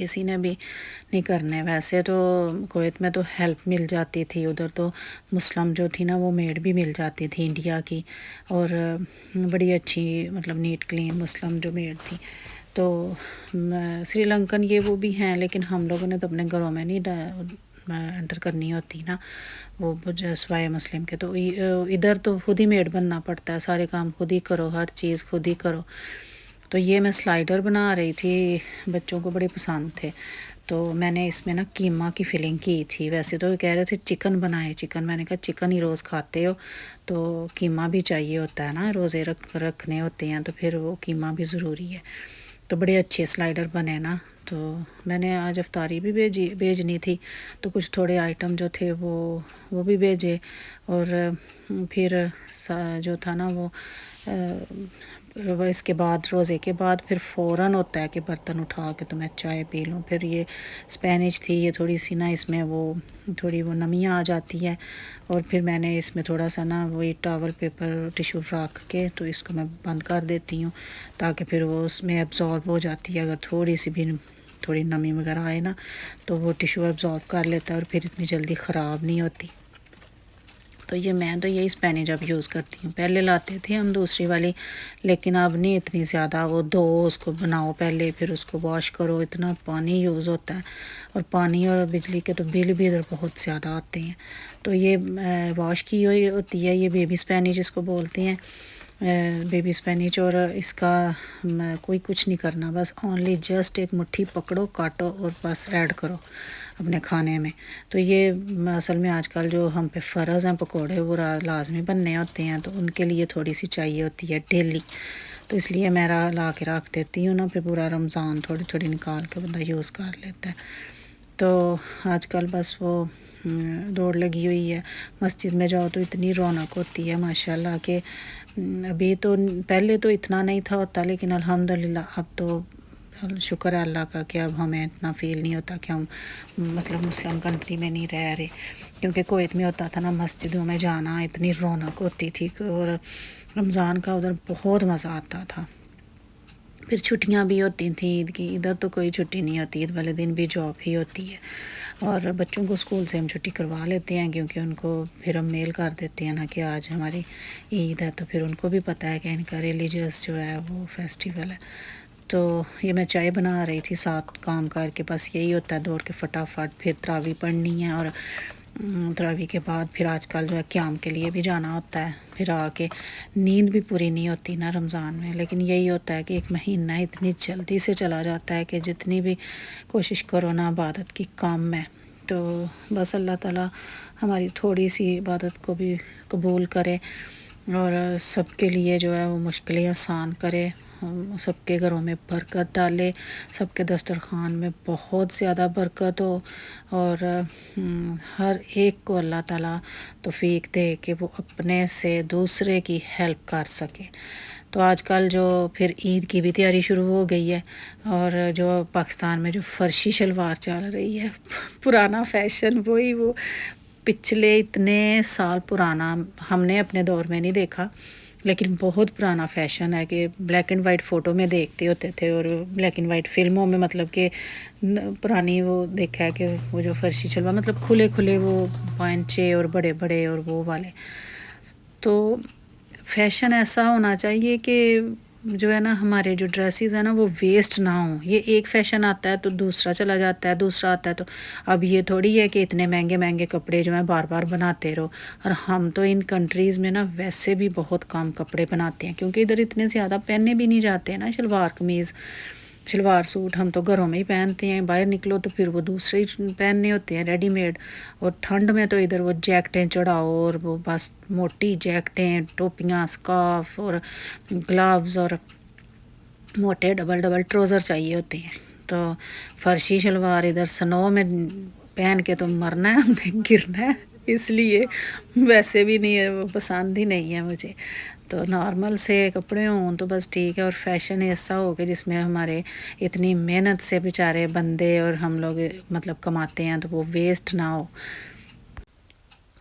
کسی نے بھی نہیں کرنے. ویسے تو کویت میں تو ہیلپ مل جاتی تھی, ادھر تو مسلم جو تھی نا وہ میڈ بھی مل جاتی تھی انڈیا کی, اور بڑی اچھی مطلب نیٹ کلین مسلم جو میڈ تھی. تو سری لنکن یہ وہ بھی ہیں, لیکن ہم لوگوں نے تو اپنے گھروں میں نہیں انٹر کرنی ہوتی نا, وہ سوائے مسلم کے. تو ادھر تو خود ہی میڈ بننا پڑتا ہے, سارے کام خود ہی کرو, ہر چیز خود ہی کرو. تو یہ میں سلائڈر بنا رہی تھی, بچوں کو بڑے پسند تھے. تو میں نے اس میں نا قیمہ کی فلنگ کی تھی. ویسے تو کہہ رہے تھے چکن بنائے, چکن میں نے کہا چکن ہی روز کھاتے ہو تو قیمہ بھی چاہیے ہوتا ہے نا, روزے رکھنے ہوتے ہیں تو پھر وہ قیمہ بھی ضروری ہے. تو بڑے اچھے سلائڈر بنے نا. تو میں نے آج افطاری بھی بھیجنی تھی, تو کچھ تھوڑے آئٹم جو تھے وہ بھی بھیجے. اور پھر جو تھا نا وہ اس کے بعد روزے کے بعد پھر فوراً ہوتا ہے کہ برتن اٹھا کے تو میں چائے پی لوں. پھر یہ اسپینش تھی, یہ تھوڑی سی نا اس میں وہ تھوڑی وہ نمی آ جاتی ہے, اور پھر میں نے اس میں تھوڑا سا نا وہی ٹاول پیپر ٹیشو رکھ کے تو اس کو میں بند کر دیتی ہوں, تاکہ پھر وہ اس میں ایبزارب ہو جاتی ہے. اگر تھوڑی سی بھی تھوڑی نمی وغیرہ آئے نا تو وہ ٹیشو ایبزارب کر لیتا ہے, اور پھر اتنی جلدی خراب نہیں ہوتی. تو میں تو یہی اسپینج اب یوز کرتی ہوں. پہلے لاتے تھے ہم دوسری والی, لیکن اب نہیں اتنی زیادہ. وہ اس کو بناؤ پہلے, پھر اس کو واش کرو, اتنا پانی یوز ہوتا ہے, اور پانی اور بجلی کے تو بل بھی ادھر بہت زیادہ آتے ہیں. تو یہ واش کی ہوئی ہوتی ہے, یہ بیبی اسپینج اس کو بولتے ہیں, بیبی اسپینج. اور اس کا کوئی کچھ نہیں کرنا, بس اونلی جسٹ ایک مٹھی پکڑو, کاٹو اور بس ایڈ کرو اپنے کھانے میں. تو یہ اصل میں آج کل جو ہم پہ فرض ہیں پکوڑے وہ لازمی بننے ہوتے ہیں, تو ان کے لیے تھوڑی سی چاہیے ہوتی ہے ڈیلی. تو اس لیے میں لا کے رکھ دیتی ہوں نا, پھر پورا رمضان تھوڑی تھوڑی نکال کے بندہ یوز کر لیتا ہے. تو آج کل بس وہ دوڑ لگی ہوئی ہے. مسجد میں جاؤ تو اتنی رونق ہوتی ہے ماشاء اللہ, کہ ابھی تو پہلے تو اتنا نہیں تھا ہوتا, لیکن الحمدللہ اب تو شکر ہے اللہ کا کہ اب ہمیں اتنا فیل نہیں ہوتا کہ ہم مطلب مسلم کنٹری میں نہیں رہ رہے. کیونکہ کویت میں ہوتا تھا نا مسجدوں میں جانا, اتنی رونق ہوتی تھی, اور رمضان کا ادھر بہت مزہ آتا تھا. پھر چھٹیاں بھی ہوتی تھیں عید کی. ادھر تو کوئی چھٹی نہیں ہوتی, عید والے دن بھی جاب ہی ہوتی ہے, اور بچوں کو اسکول سے ہم چھٹی کروا لیتے ہیں, کیونکہ ان کو پھر ہم میل کر دیتے ہیں نا کہ آج ہماری عید ہے, تو پھر ان کو بھی پتہ ہے کہ ان کا ریلیجیس جو ہے وہ فیسٹیول ہے. تو یہ میں چائے بنا رہی تھی ساتھ کام کر کے. بس یہی ہوتا ہے دوڑ کے فٹافٹ پھر تراویح پڑھنی ہے, اور تراویح کے بعد پھر آج کل جو ہے قیام کے لیے بھی جانا ہوتا ہے. پھر آ کے نیند بھی پوری نہیں ہوتی نا رمضان میں, لیکن یہی ہوتا ہے کہ ایک مہینہ اتنی جلدی سے چلا جاتا ہے کہ جتنی بھی کوشش کرو نا عبادت کی کام میں. تو بس اللہ تعالیٰ ہماری تھوڑی سی عبادت کو بھی قبول کرے, اور سب کے لیے جو ہے وہ مشکلیں آسان کرے, سب کے گھروں میں برکت ڈالے, سب کے دسترخوان میں بہت زیادہ برکت ہو, اور ہر ایک کو اللہ تعالیٰ توفیق دے کہ وہ اپنے سے دوسرے کی ہیلپ کر سکے. تو آج کل جو پھر عید کی بھی تیاری شروع ہو گئی ہے, اور جو پاکستان میں جو فرشی شلوار چل رہی ہے, پرانا فیشن, وہی وہ پچھلے اتنے سال پرانا ہم نے اپنے دور میں نہیں دیکھا, لیکن بہت پرانا فیشن ہے کہ بلیک اینڈ وائٹ فوٹو میں دیکھتے ہوتے تھے, اور بلیک اینڈ وائٹ فلموں میں مطلب کہ پرانی وہ دیکھا ہے کہ وہ جو فرشی شلوار مطلب کھلے کھلے وہ پائنچے اور بڑے بڑے اور وہ والے. تو فیشن ایسا ہونا چاہیے کہ جو ہے نا ہمارے جو ڈریسز ہیں نا وہ ویسٹ نہ ہوں. یہ ایک فیشن آتا ہے تو دوسرا چلا جاتا ہے, دوسرا آتا ہے تو اب یہ تھوڑی ہے کہ اتنے مہنگے مہنگے کپڑے جو ہیں بار بار بناتے رہو. اور ہم تو ان کنٹریز میں نا ویسے بھی بہت کم کپڑے بناتے ہیں, کیونکہ ادھر اتنے زیادہ پہنے بھی نہیں جاتے ہیں نا شلوار قمیض شلوار سوٹ. ہم تو گھروں میں ہی پہنتے ہیں, باہر نکلو تو پھر وہ دوسرے پہننے ہوتے ہیں ریڈی میڈ. اور ٹھنڈ میں تو ادھر وہ جیکٹیں چڑھاؤ, اور وہ بس موٹی جیکٹیں, ٹوپیاں, اسکارف اور گلوز, اور موٹے ڈبل ڈبل ٹروزر چاہیے ہوتے ہیں. تو فرشی شلوار ادھر سنو میں پہن کے تو مرنا ہے, ہم نے گرنا ہے, اس لیے ویسے بھی نہیں ہے, وہ پسند ہی نہیں ہے مجھے. تو نارمل سے کپڑے ہوں تو بس ٹھیک ہے, اور فیشن ایسا ہو کہ جس میں ہمارے اتنی محنت سے بیچارے بندے اور ہم لوگ مطلب کماتے ہیں تو وہ ویسٹ نہ ہو.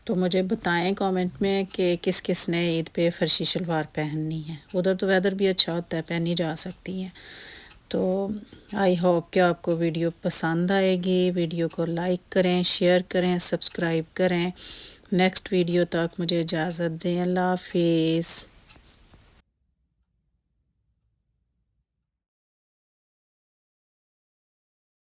تو مجھے بتائیں کامنٹ میں کہ کس کس نے عید پہ فرشی شلوار پہننی ہے. ادھر تو ویدر بھی اچھا ہوتا ہے, پہنی جا سکتی ہیں. تو آئی ہوپ کہ آپ کو ویڈیو پسند آئے گی. ویڈیو کو لائک کریں، شیئر کریں، سبسکرائب کریں. نیکسٹ ویڈیو تک مجھے اجازت دیں. اللہ حافظ.